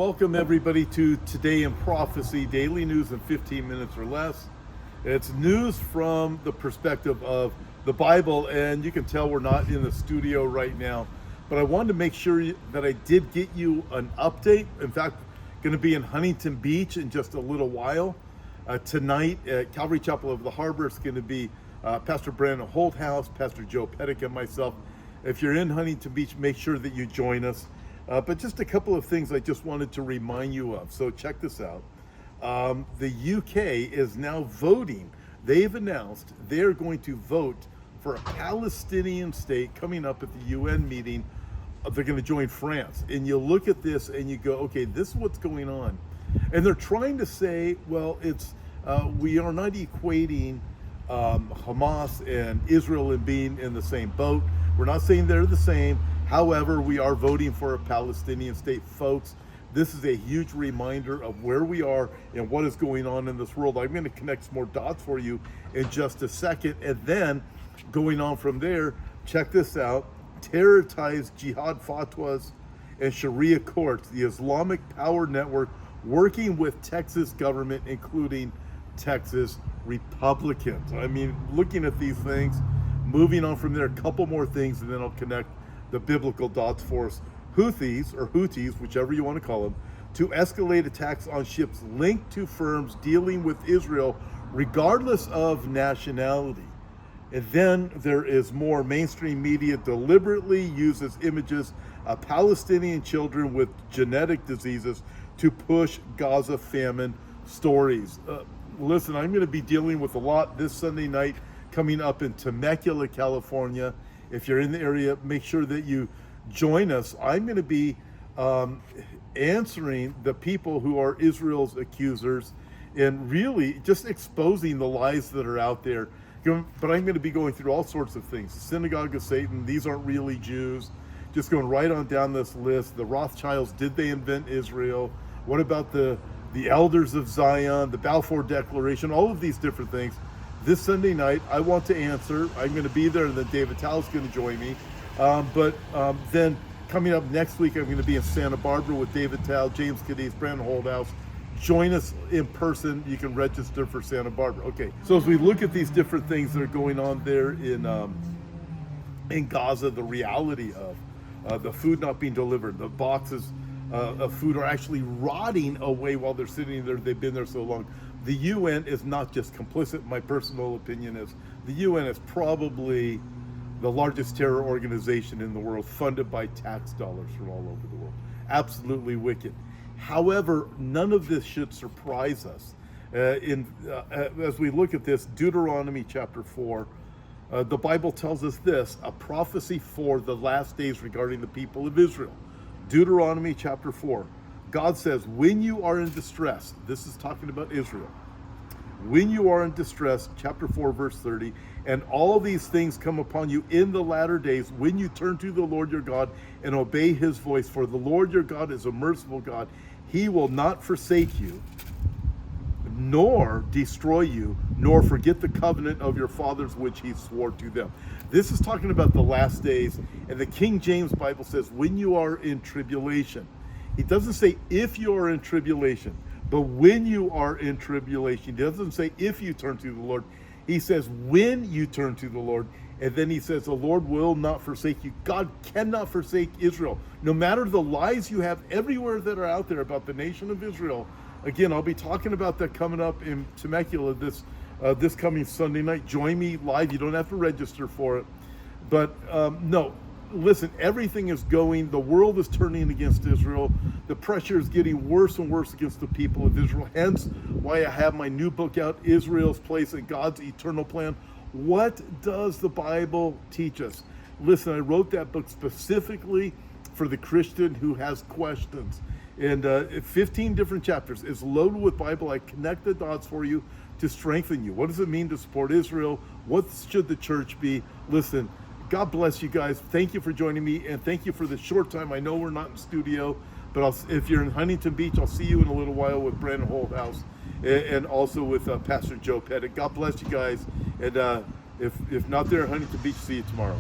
welcome everybody to Today in Prophecy, daily news in 15 minutes or less. It's news from the perspective of the Bible, and you can tell we're not in the studio right now, but I wanted to make sure that I did get you an update. In fact, going to be in Huntington Beach in just a little while. Tonight at Calvary Chapel of the Harbor, it's going to be Pastor Brandon Holthouse, Pastor Joe Pettick, and myself. If you're in Huntington Beach, make sure that you join us. But just a couple of things I just wanted to remind you of. So check this out. The UK is now voting. They've announced they're going to vote for a Palestinian state coming up at the UN meeting. They're going to join France. And you look at this and you go, okay, this is what's going on. And they're trying to say, well, it's we are not equating Hamas and Israel in being in the same boat. We're not saying they're the same. However, we are voting for a Palestinian state. Folks, this is a huge reminder of where we are and what is going on in this world. I'm going to connect some more dots for you in just a second. And then going on from there, check this out. Terror ties, jihad fatwas, and Sharia courts, the Islamic Power Network, working with Texas government, including Texas Republicans. I mean, looking at these things, moving on from there, a couple more things, and then I'll connect the biblical dots for us. Houthis, whichever you want to call them, to escalate attacks on ships linked to firms dealing with Israel, regardless of nationality. And then there is more. Mainstream media deliberately uses images of Palestinian children with genetic diseases to push Gaza famine stories. Listen, I'm going to be dealing with a lot this Sunday night coming up in Temecula, California. If you're in the area, make sure that you join us. I'm going to be answering the people who are Israel's accusers and really just exposing the lies that are out there. But I'm going to be going through all sorts of things. The synagogue of Satan, these aren't really Jews. Just going right on down this list. The Rothschilds, did they invent Israel? What about the elders of Zion, the Balfour Declaration, all of these different things. This Sunday night, I want to answer. I'm going to be there, and then David Towell's going to join me. But then coming up next week, I'm going to be in Santa Barbara with David Towell, James Cadiz, Brandon Holthouse. Join us in person. You can register for Santa Barbara. Okay, so as we look at these different things that are going on there in Gaza, the reality of the food not being delivered, the boxes of food are actually rotting away while they're sitting there. They've been there so long. The UN is not just complicit. My personal opinion is the UN is probably the largest terror organization in the world, funded by tax dollars from all over the world. Absolutely wicked. However, none of this should surprise us. As we look at this, Deuteronomy chapter 4, the Bible tells us this, a prophecy for the last days regarding the people of Israel. Deuteronomy chapter 4. God says, when you are in distress, this is talking about Israel. When you are in distress, chapter 4, verse 30, and all these things come upon you in the latter days, when you turn to the Lord your God and obey his voice, for the Lord your God is a merciful God. He will not forsake you, nor destroy you, nor forget the covenant of your fathers, which he swore to them. This is talking about the last days, and the King James Bible says, when you are in tribulation. He doesn't say if you are in tribulation, but when you are in tribulation. He doesn't say if you turn to the Lord. He says when you turn to the Lord. And then he says the Lord will not forsake you. God cannot forsake Israel. No matter the lies you have everywhere that are out there about the nation of Israel. Again, I'll be talking about that coming up in Temecula this coming Sunday night. Join me live. You don't have to register for it. But no. Listen, everything is going, the world is turning against Israel. The pressure is getting worse and worse against the people of Israel. Hence why I have my new book out, Israel's Place in God's Eternal Plan. What does the Bible teach us? Listen, I wrote that book specifically for the Christian who has questions. And 15 different chapters. It's loaded with Bible. I connect the dots for you to strengthen you. What does it mean to support Israel? What should the church be? Listen, God bless you guys. Thank you for joining me, and thank you for the short time. I know we're not in studio, but if you're in Huntington Beach, I'll see you in a little while with Brandon Holthouse and also with Pastor Joe Pettick. God bless you guys, and if not there in Huntington Beach, see you tomorrow.